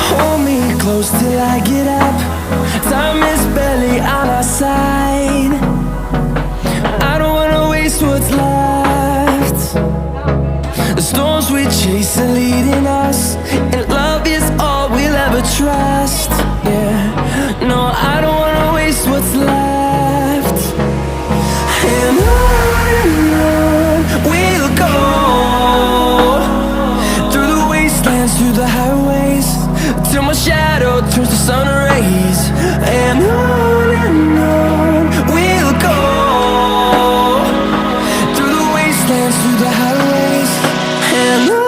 Hold me close till I get up. Time is barely on our side. I don't wanna waste what's left. The storms we chase are leading us, and love is all we'll ever trust. Yeah, no, I don't wanna waste what's left. And on we'll go, through the wastelands, through the highways, till my shadow turns to sun rays. And on we'll go, through the wastelands, through the highways, and on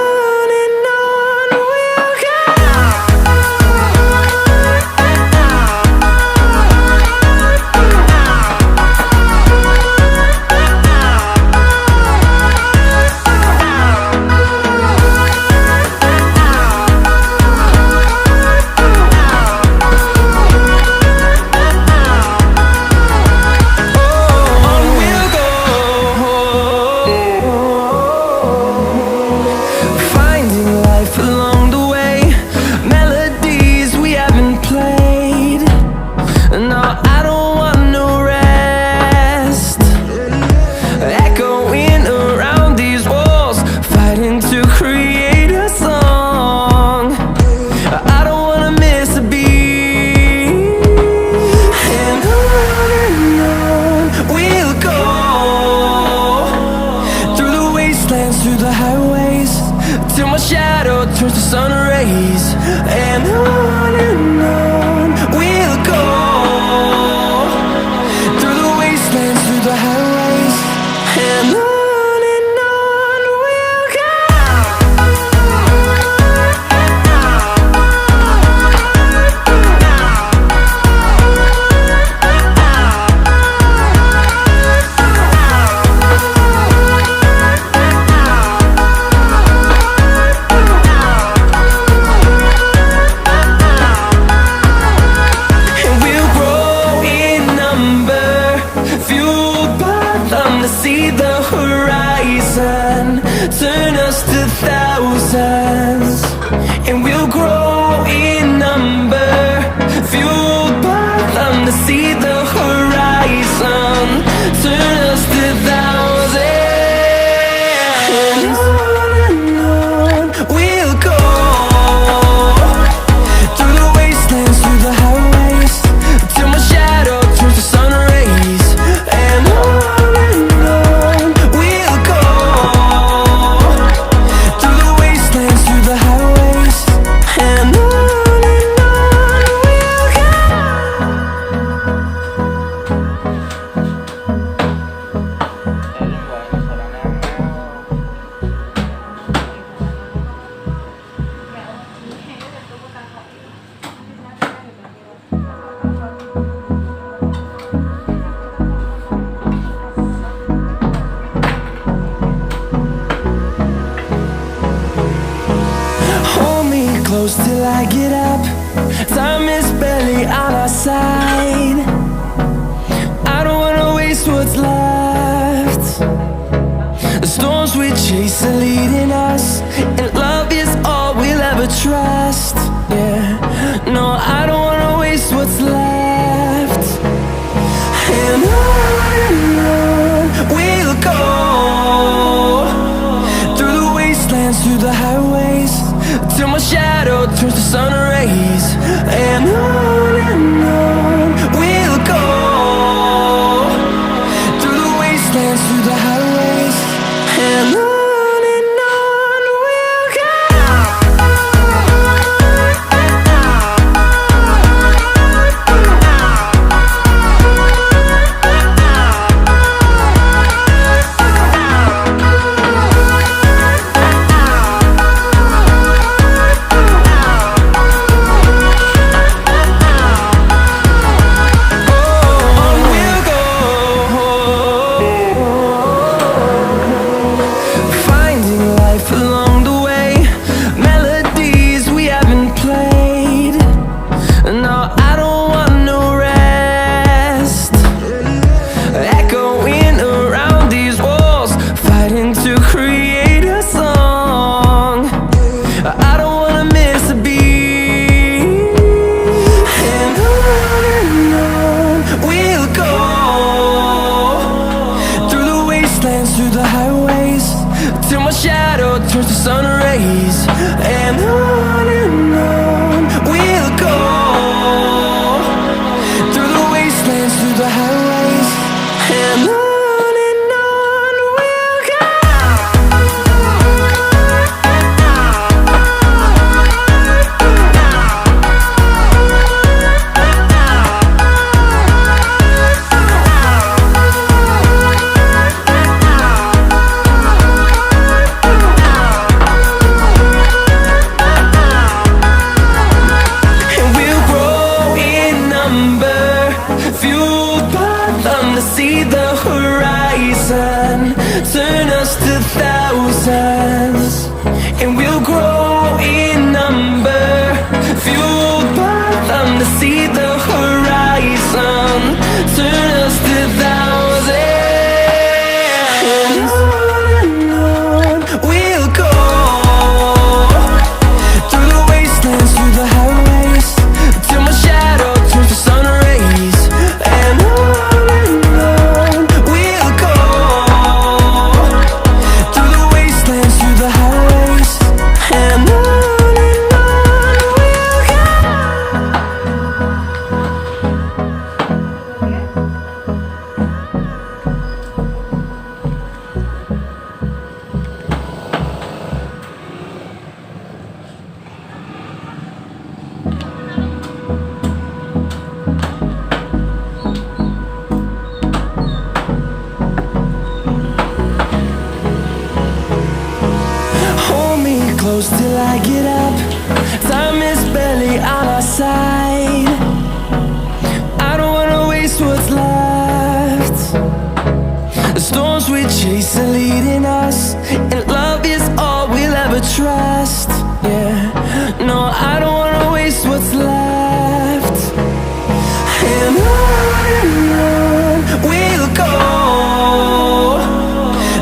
we'll go. Through the highways, till my shadow turns to sun rays. And on we'll go, through the wastelands, through the highways, and on we'll go. See the horizon, turn us to thousands, and we'll grow in number, fueled by them to see the horizon, turn us to thousands, and on we'll go, through the wastelands, through the highways, till my shadow turns to sun rays. And on close till I get up. Time is barely on our side. I don't wanna waste what's left. The storms we chase are leading us, and love is all we'll ever trust. Yeah, no, I don't wanna waste what's left. And on we'll go, through the wastelands, through the highways, till my shadow turns to sun rays. And on we'll go, through the wastelands, through the highways, and on fueled by them to see the horizon, turn us to thousands, and we'll grow in number. Fueled by them to see the horizon, turn us to thousands, and on we'll go, through the wastelands, through the highways, till my shadow turns to sun rays. And on we'll go, through the wastelands, through the highways, and on we'll go. Hold me close till I get up. Time is barely on our side. I don't wanna waste what's left. The storms we chase are leading us, and love is all we'll ever trust. Yeah, no, I don't wanna waste what's left. And on we'll go,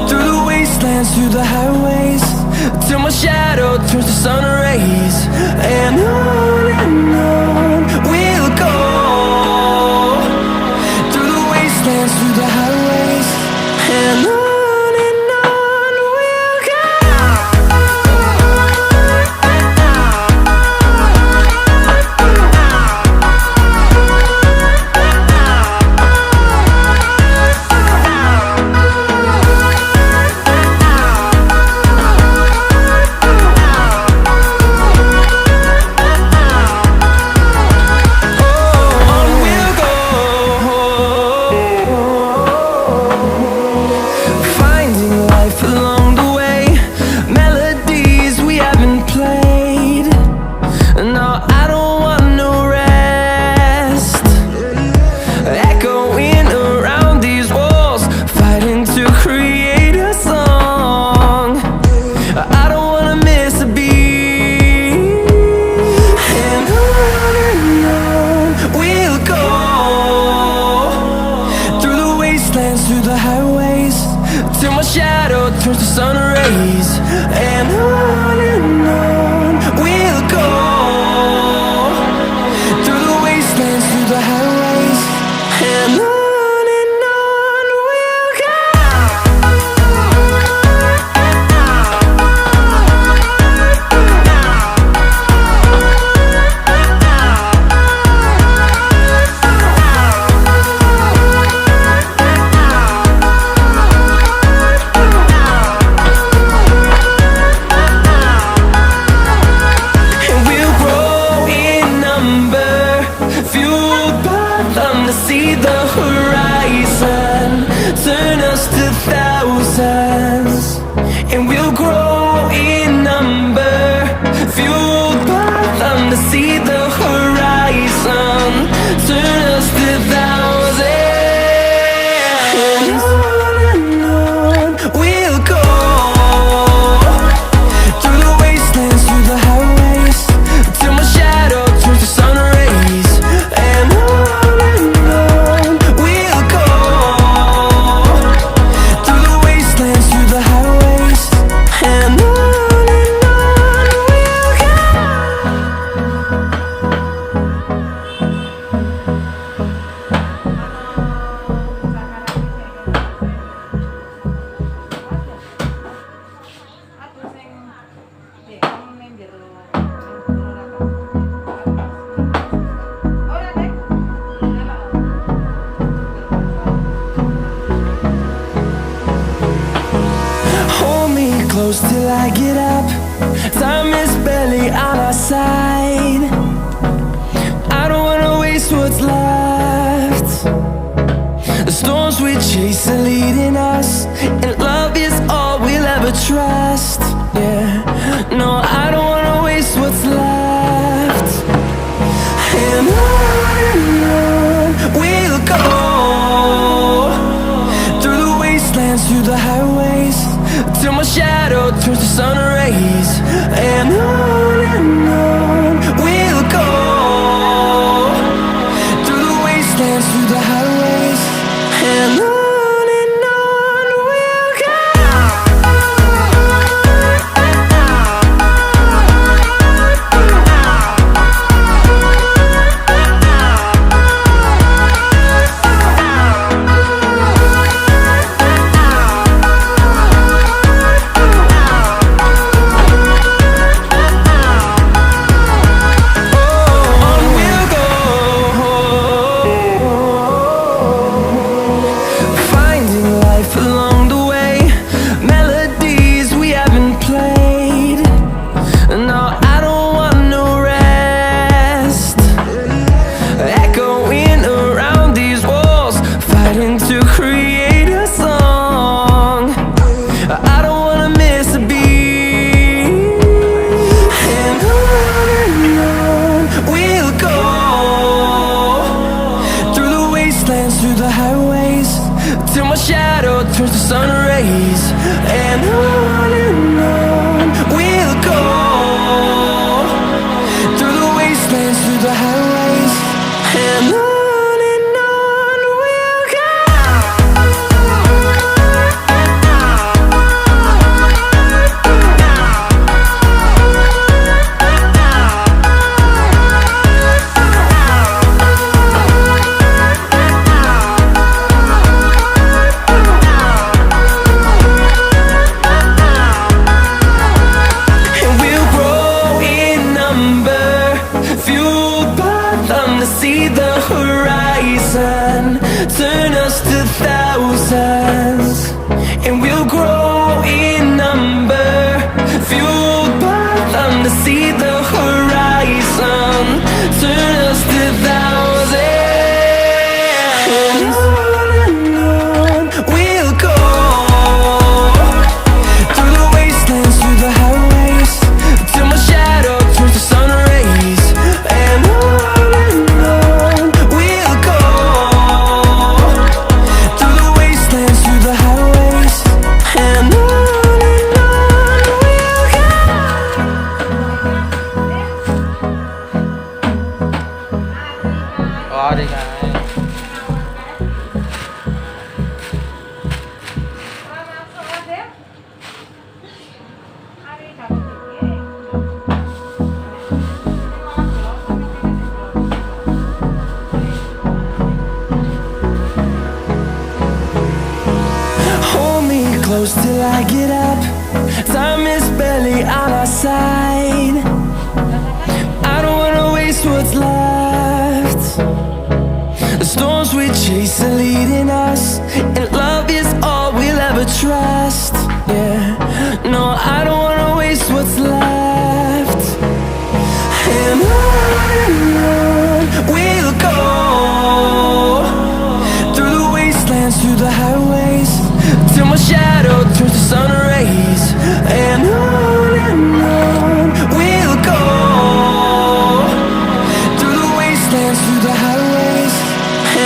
through the wastelands, through the highways, till my shadow turns to sun rays. And on we'll go, through the wastelands, through the highways, and on we'll go. Finding life along the way, melodies we haven't played. No, I don't want no rest. Echoing around these walls, fighting to create a song. I don't wanna miss a beat. And on we'll go, through the wastelands, through the highways, till my shadow turns to sun rays. And on we'll go, through the wastelands, through the highways, and on we'll go. And we'll grow in number, fueled by them to see the horizon, turn us to thousands, and we'll grow in number, fueled by them to see the horizon, turn us to thousands, and on we'll go, through the wastelands, through the highways, till my shadow turns to sun rays. And on we'll go, through the wastelands, through the highways, and on we'll go. Hold me close till I get up. Time is barely on our side. I don't wanna waste what's left. The storms we chase are leading us, and love is all we'll ever trust. Yeah, no, I don't wanna waste what's left. And on we'll go, through the highways, till my shadow turns to sun rays. And on we'll go, through the wastelands, through the highways. And on we'll go. Through the highways, till my shadow turns to sun rays. And on we'll go, through the wastelands, through the highways. And on we'll go. See the horizon, turn us to thousands, and we'll grow in number, fueled by them. To see the horizon, turn us to thousands, and on we'll go, through the wastelands, through the highways, till my shadow turns to sun rays. And close till I get up. Time is barely on our side. I don't wanna waste what's left. The storms we chase are leading us, and love is all we'll ever trust. Yeah, no, I don't wanna waste what's left. And on we'll go, through the wastelands, through the highways, till my shadow turns to sun rays. And on we'll go, through the wastelands, through the highways.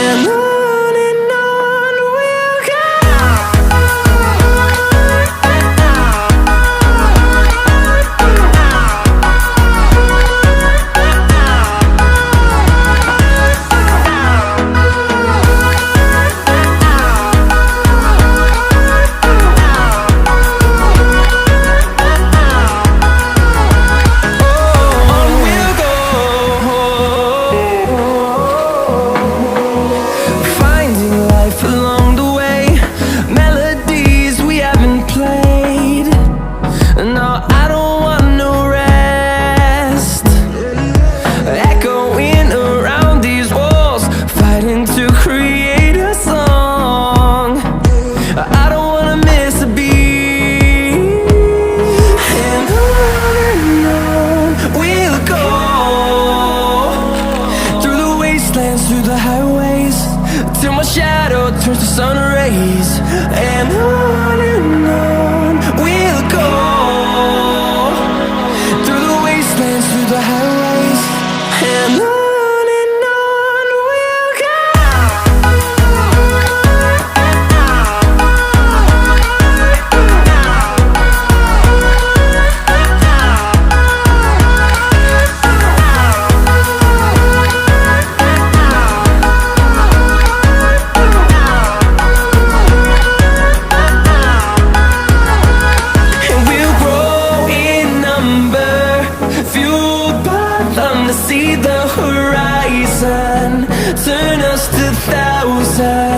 And on we'll go. turns to sun rays, and on we'll go, through the wastelands, through the highways, and on we'll go. will survive.